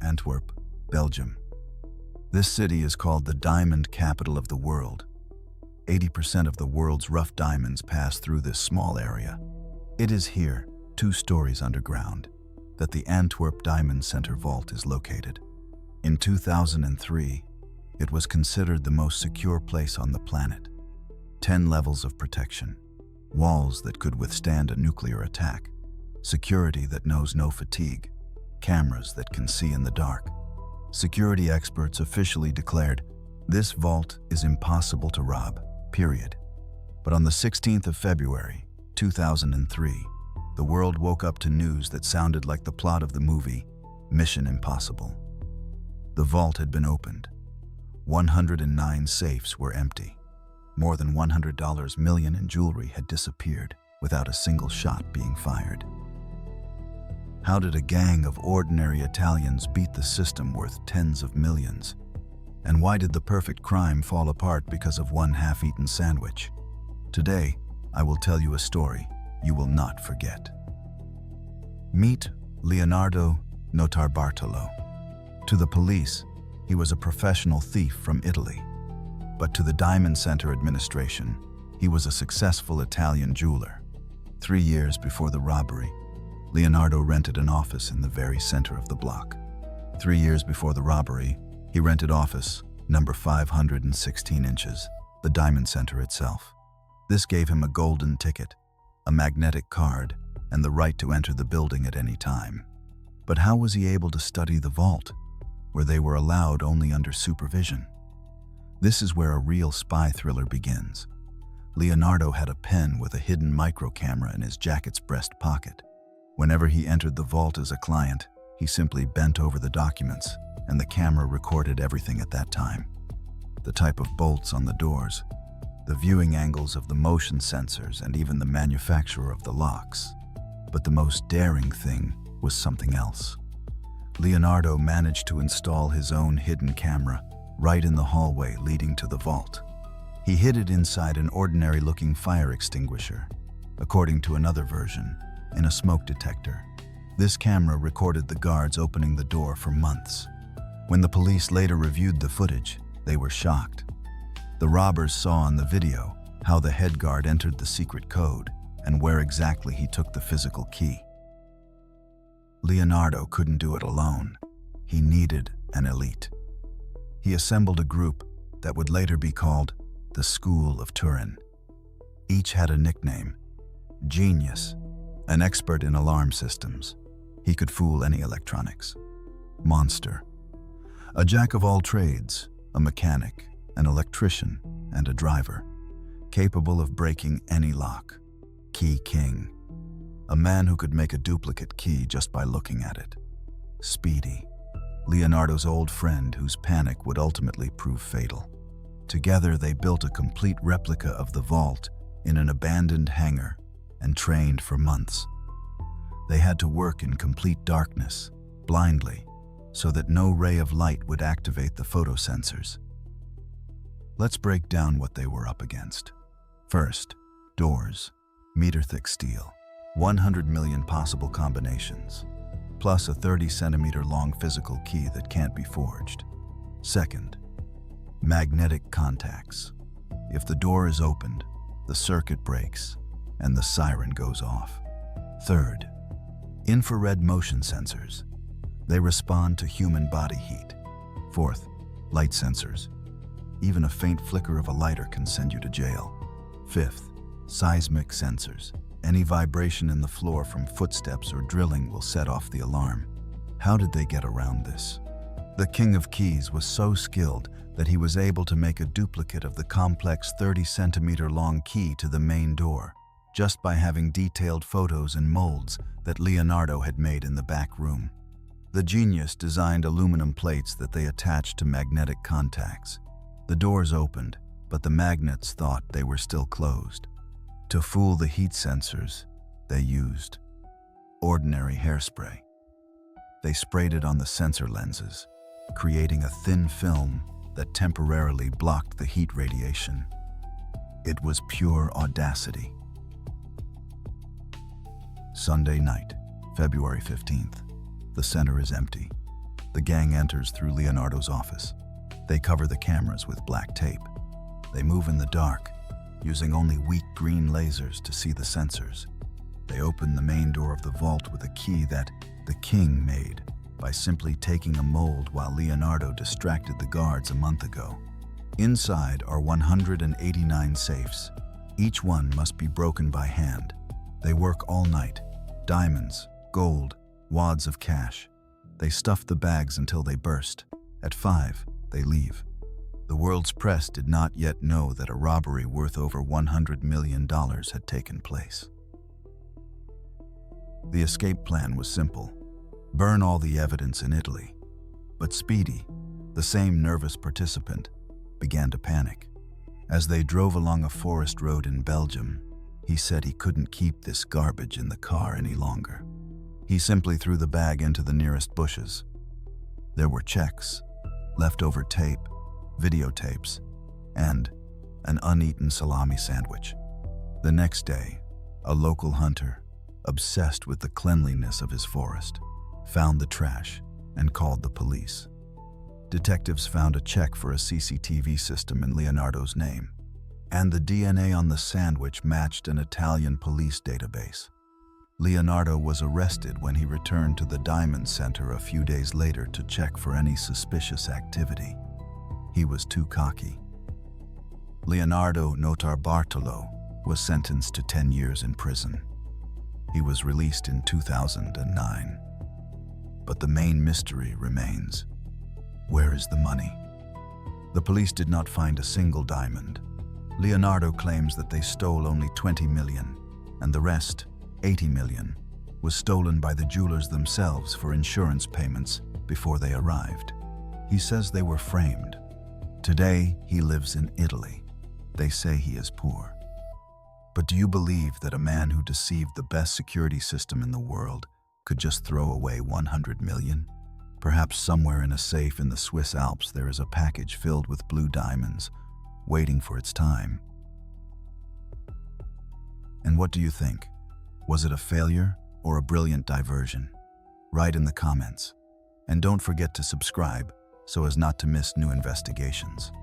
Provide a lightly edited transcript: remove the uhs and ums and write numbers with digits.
Antwerp, Belgium. This city is called the diamond capital of the world. 80% of the world's rough diamonds pass through this small area. It is here, 2 stories underground, that the Antwerp Diamond Center Vault is located. In 2003, it was considered the most secure place on the planet. 10 levels of protection, walls that could withstand a nuclear attack, security that knows no fatigue, cameras that can see in the dark. Security experts officially declared, this vault is impossible to rob, period. But on the 16th of February, 2003, the world woke up to news that sounded like the plot of the movie Mission Impossible. The vault had been opened. 109 safes were empty. More than $100 million in jewelry had disappeared without a single shot being fired. How did a gang of ordinary Italians beat the system worth tens of millions? And why did the perfect crime fall apart because of one half-eaten sandwich? Today, I will tell you a story you will not forget. Meet Leonardo Notarbartolo. To the police, he was a professional thief from Italy. But to the Diamond Center administration, he was a successful Italian jeweler. 3 years before the robbery, Leonardo rented an office in the very center of the block. 3 years before the robbery, he rented office number 516 inches, the Diamond Center itself. This gave him a golden ticket, a magnetic card, and the right to enter the building at any time. But how was he able to study the vault, where they were allowed only under supervision? This is where a real spy thriller begins. Leonardo had a pen with a hidden micro camera in his jacket's breast pocket. Whenever he entered the vault as a client, he simply bent over the documents, and the camera recorded everything at that time. The type of bolts on the doors, the viewing angles of the motion sensors, and even the manufacturer of the locks. But the most daring thing was something else. Leonardo managed to install his own hidden camera right in the hallway leading to the vault. He hid it inside an ordinary-looking fire extinguisher, according to another version, in a smoke detector. This camera recorded the guards opening the door for months. When the police later reviewed the footage, they were shocked. The robbers saw on the video how the head guard entered the secret code and where exactly he took the physical key. Leonardo couldn't do it alone. He needed an elite. He assembled a group that would later be called the School of Turin. Each had a nickname: Genius, an expert in alarm systems. He could fool any electronics. Monster, a jack of all trades, a mechanic, an electrician, and a driver, capable of breaking any lock. Key King, a man who could make a duplicate key just by looking at it. Speedy, Leonardo's old friend whose panic would ultimately prove fatal. Together they built a complete replica of the vault in an abandoned hangar and trained for months. They had to work in complete darkness, blindly, so that no ray of light would activate the photosensors. Let's break down what they were up against. First, doors, meter-thick steel, 100 million possible combinations, plus a 30-centimeter long physical key that can't be forged. Second, magnetic contacts. If the door is opened, the circuit breaks and the siren goes off. Third, infrared motion sensors. They respond to human body heat. Fourth, light sensors. Even a faint flicker of a lighter can send you to jail. Fifth, seismic sensors. Any vibration in the floor from footsteps or drilling will set off the alarm. How did they get around this? The King of Keys was so skilled that he was able to make a duplicate of the complex 30-centimeter long key to the main door, just by having detailed photos and molds that Leonardo had made in the back room. The genius designed aluminum plates that they attached to magnetic contacts. The doors opened, but the magnets thought they were still closed. To fool the heat sensors, they used ordinary hairspray. They sprayed it on the sensor lenses, creating a thin film that temporarily blocked the heat radiation. It was pure audacity. Sunday night, February 15th. The center is empty. The gang enters through Leonardo's office. They cover the cameras with black tape. They move in the dark, using only weak green lasers to see the sensors. They open the main door of the vault with a key that the king made by simply taking a mold while Leonardo distracted the guards a month ago. Inside are 189 safes. Each one must be broken by hand. They work all night. Diamonds, gold, wads of cash. They stuff the bags until they burst. At 5, they leave. The world's press did not yet know that a robbery worth over $100 million had taken place. The escape plan was simple. Burn all the evidence in Italy. But Speedy, the same nervous participant, began to panic. As they drove along a forest road in Belgium, he said he couldn't keep this garbage in the car any longer. He simply threw the bag into the nearest bushes. There were checks, leftover tape, videotapes, and an uneaten salami sandwich. The next day, a local hunter, obsessed with the cleanliness of his forest, found the trash and called the police. Detectives found a check for a CCTV system in Leonardo's name, and the DNA on the sandwich matched an Italian police database. Leonardo was arrested when he returned to the Diamond Center a few days later to check for any suspicious activity. He was too cocky. Leonardo Notarbartolo was sentenced to 10 years in prison. He was released in 2009. But the main mystery remains. Where is the money? The police did not find a single diamond. Leonardo claims that they stole only 20 million, and the rest, 80 million, was stolen by the jewelers themselves for insurance payments before they arrived. He says they were framed. Today, he lives in Italy. They say he is poor. But do you believe that a man who deceived the best security system in the world could just throw away 100 million? Perhaps somewhere in a safe in the Swiss Alps there is a package filled with blue diamonds, waiting for its time. And what do you think? Was it a failure or a brilliant diversion? Write in the comments. And don't forget to subscribe so as not to miss new investigations.